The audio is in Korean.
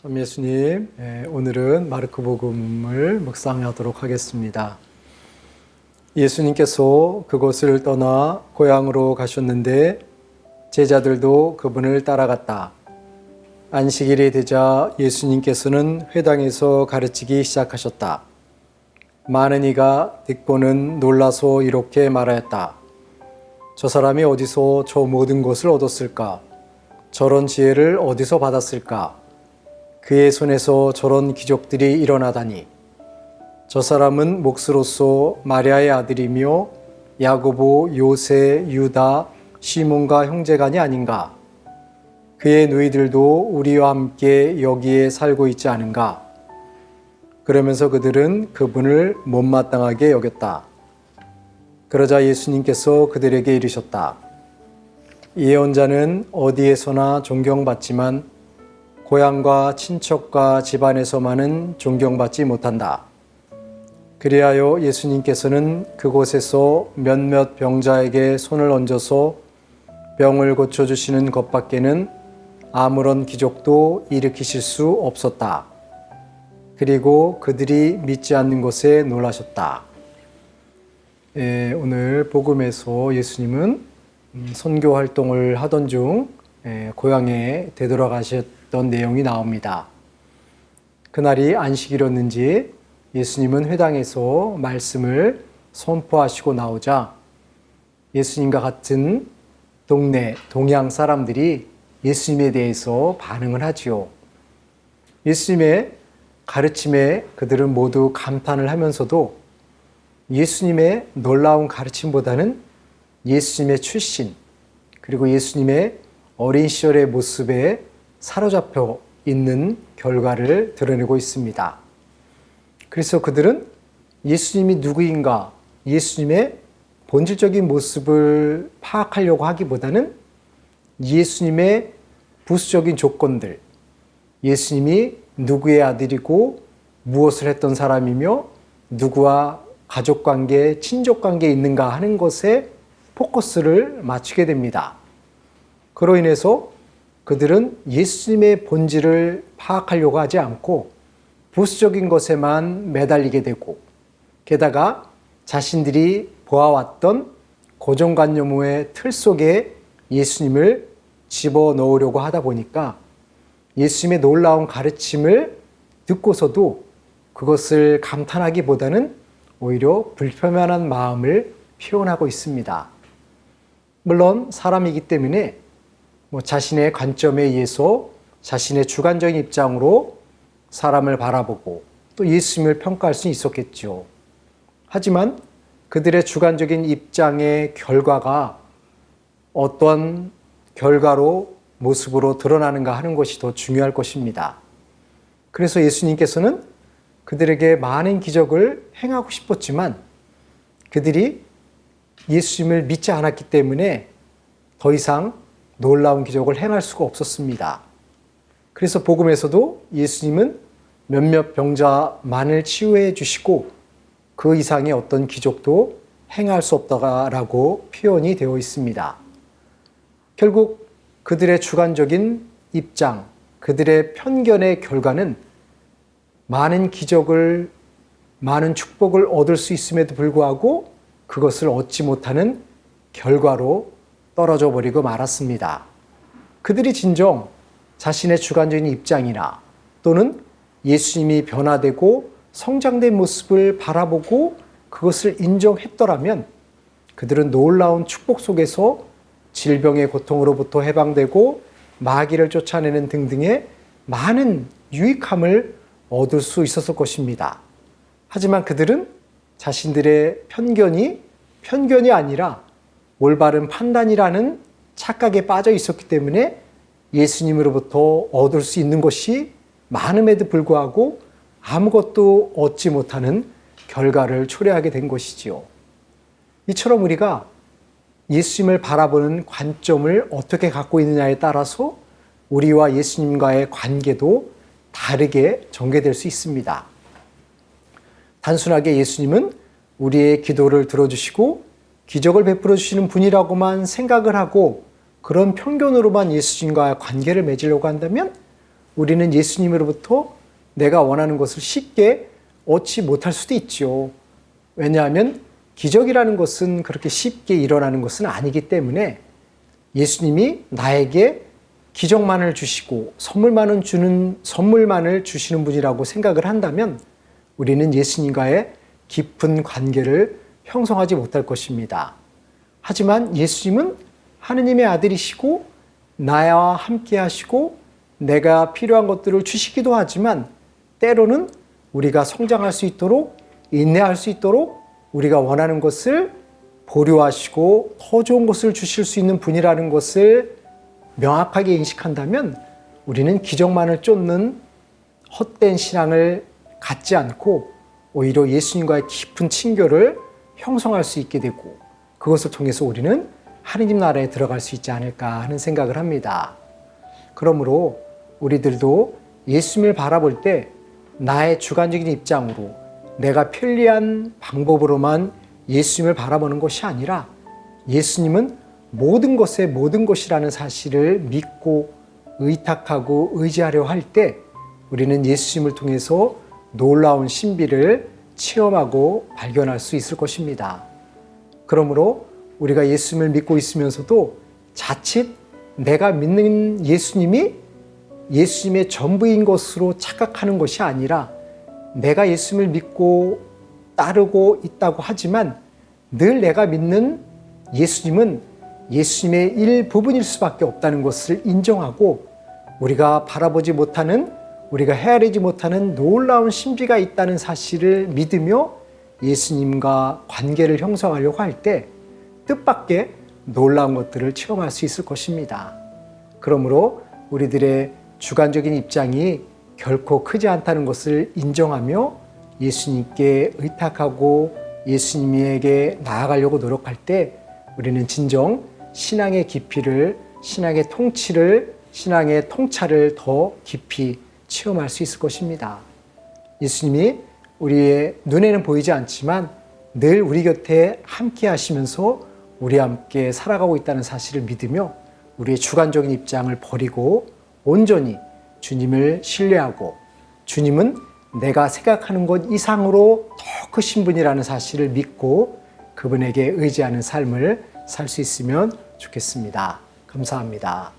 참 예수님, 오늘은 마르코복음을 묵상하도록 하겠습니다. 예수님께서 그곳을 떠나 고향으로 가셨는데 제자들도 그분을 따라갔다. 안식일이 되자 예수님께서는 회당에서 가르치기 시작하셨다. 많은 이가 듣고는 놀라서 이렇게 말하였다. 저 사람이 어디서 저 모든 것을 얻었을까? 저런 지혜를 어디서 받았을까? 그의 손에서 저런 기적들이 일어나다니. 저 사람은 몫으로서 마리아의 아들이며 야고보, 요세, 유다, 시몬과 형제간이 아닌가? 그의 누이들도 우리와 함께 여기에 살고 있지 않은가? 그러면서 그들은 그분을 못마땅하게 여겼다. 그러자 예수님께서 그들에게 이르셨다. 예언자는 어디에서나 존경받지만 고향과 친척과 집안에서만은 존경받지 못한다. 그리하여 예수님께서는 그곳에서 몇몇 병자에게 손을 얹어서 병을 고쳐주시는 것밖에는 아무런 기적도 일으키실 수 없었다. 그리고 그들이 믿지 않는 것에 놀라셨다. 오늘 복음에서 예수님은 선교 활동을 하던 중 고향에 되돌아가셨던 내용이 나옵니다. 그날이 안식일이었는지 예수님은 회당에서 말씀을 선포하시고 나오자 예수님과 같은 동네 동양 사람들이 예수님에 대해서 반응을 하지요. 예수님의 가르침에 그들은 모두 감탄을 하면서도 예수님의 놀라운 가르침보다는 예수님의 출신 그리고 예수님의 어린 시절의 모습에 사로잡혀 있는 결과를 드러내고 있습니다. 그래서 그들은 예수님이 누구인가, 예수님의 본질적인 모습을 파악하려고 하기보다는 예수님의 부수적인 조건들, 예수님이 누구의 아들이고 무엇을 했던 사람이며 누구와 가족관계, 친족관계에 있는가 하는 것에 포커스를 맞추게 됩니다. 그로 인해서 그들은 예수님의 본질을 파악하려고 하지 않고 부수적인 것에만 매달리게 되고 게다가 자신들이 보아왔던 고정관념의 틀 속에 예수님을 집어넣으려고 하다 보니까 예수님의 놀라운 가르침을 듣고서도 그것을 감탄하기보다는 오히려 불편한 마음을 표현하고 있습니다. 물론 사람이기 때문에 자신의 관점에 의해서 자신의 주관적인 입장으로 사람을 바라보고 또 예수님을 평가할 수 있었겠죠. 하지만 그들의 주관적인 입장의 결과가 어떤 결과로 모습으로 드러나는가 하는 것이 더 중요할 것입니다. 그래서 예수님께서는 그들에게 많은 기적을 행하고 싶었지만 그들이 예수님을 믿지 않았기 때문에 더 이상 놀라운 기적을 행할 수가 없었습니다. 그래서 복음에서도 예수님은 몇몇 병자만을 치유해 주시고 그 이상의 어떤 기적도 행할 수 없다라고 표현이 되어 있습니다. 결국 그들의 주관적인 입장, 그들의 편견의 결과는 많은 기적을, 많은 축복을 얻을 수 있음에도 불구하고 그것을 얻지 못하는 결과로 떨어져 버리고 말았습니다. 그들이 진정 자신의 주관적인 입장이나 또는 예수님이 변화되고 성장된 모습을 바라보고 그것을 인정했더라면 그들은 놀라운 축복 속에서 질병의 고통으로부터 해방되고 마귀를 쫓아내는 등등의 많은 유익함을 얻을 수 있었을 것입니다. 하지만 그들은 자신들의 편견이 아니라 올바른 판단이라는 착각에 빠져 있었기 때문에 예수님으로부터 얻을 수 있는 것이 많음에도 불구하고 아무것도 얻지 못하는 결과를 초래하게 된 것이지요. 이처럼 우리가 예수님을 바라보는 관점을 어떻게 갖고 있느냐에 따라서 우리와 예수님과의 관계도 다르게 전개될 수 있습니다. 단순하게 예수님은 우리의 기도를 들어주시고 기적을 베풀어 주시는 분이라고만 생각을 하고 그런 편견으로만 예수님과의 관계를 맺으려고 한다면 우리는 예수님으로부터 내가 원하는 것을 쉽게 얻지 못할 수도 있죠. 왜냐하면 기적이라는 것은 그렇게 쉽게 일어나는 것은 아니기 때문에 예수님이 나에게 기적만을 주시고 선물만을 주시는 분이라고 생각을 한다면 우리는 예수님과의 깊은 관계를 형성하지 못할 것입니다. 하지만 예수님은 하느님의 아들이시고 나와 함께 하시고 내가 필요한 것들을 주시기도 하지만 때로는 우리가 성장할 수 있도록 인내할 수 있도록 우리가 원하는 것을 보류하시고 더 좋은 것을 주실 수 있는 분이라는 것을 명확하게 인식한다면 우리는 기적만을 쫓는 헛된 신앙을 갖지 않고 오히려 예수님과의 깊은 친교를 형성할 수 있게 되고 그것을 통해서 우리는 하느님 나라에 들어갈 수 있지 않을까 하는 생각을 합니다. 그러므로 우리들도 예수님을 바라볼 때 나의 주관적인 입장으로 내가 편리한 방법으로만 예수님을 바라보는 것이 아니라 예수님은 모든 것의 모든 것이라는 사실을 믿고 의탁하고 의지하려 할 때 우리는 예수님을 통해서 놀라운 신비를 체험하고 발견할 수 있을 것입니다. 그러므로 우리가 예수님을 믿고 있으면서도 자칫 내가 믿는 예수님이 예수님의 전부인 것으로 착각하는 것이 아니라 내가 예수님을 믿고 따르고 있다고 하지만 늘 내가 믿는 예수님은 예수님의 일부분일 수밖에 없다는 것을 인정하고 우리가 바라보지 못하는 우리가 헤아리지 못하는 놀라운 신비가 있다는 사실을 믿으며 예수님과 관계를 형성하려고 할 때 뜻밖의 놀라운 것들을 체험할 수 있을 것입니다. 그러므로 우리들의 주관적인 입장이 결코 크지 않다는 것을 인정하며 예수님께 의탁하고 예수님에게 나아가려고 노력할 때 우리는 진정 신앙의 깊이를, 신앙의 통치를, 신앙의 통찰을 더 깊이 체험할 수 있을 것입니다. 예수님이 우리의 눈에는 보이지 않지만 늘 우리 곁에 함께 하시면서 우리와 함께 살아가고 있다는 사실을 믿으며 우리의 주관적인 입장을 버리고 온전히 주님을 신뢰하고 주님은 내가 생각하는 것 이상으로 더 크신 분이라는 사실을 믿고 그분에게 의지하는 삶을 살 수 있으면 좋겠습니다. 감사합니다.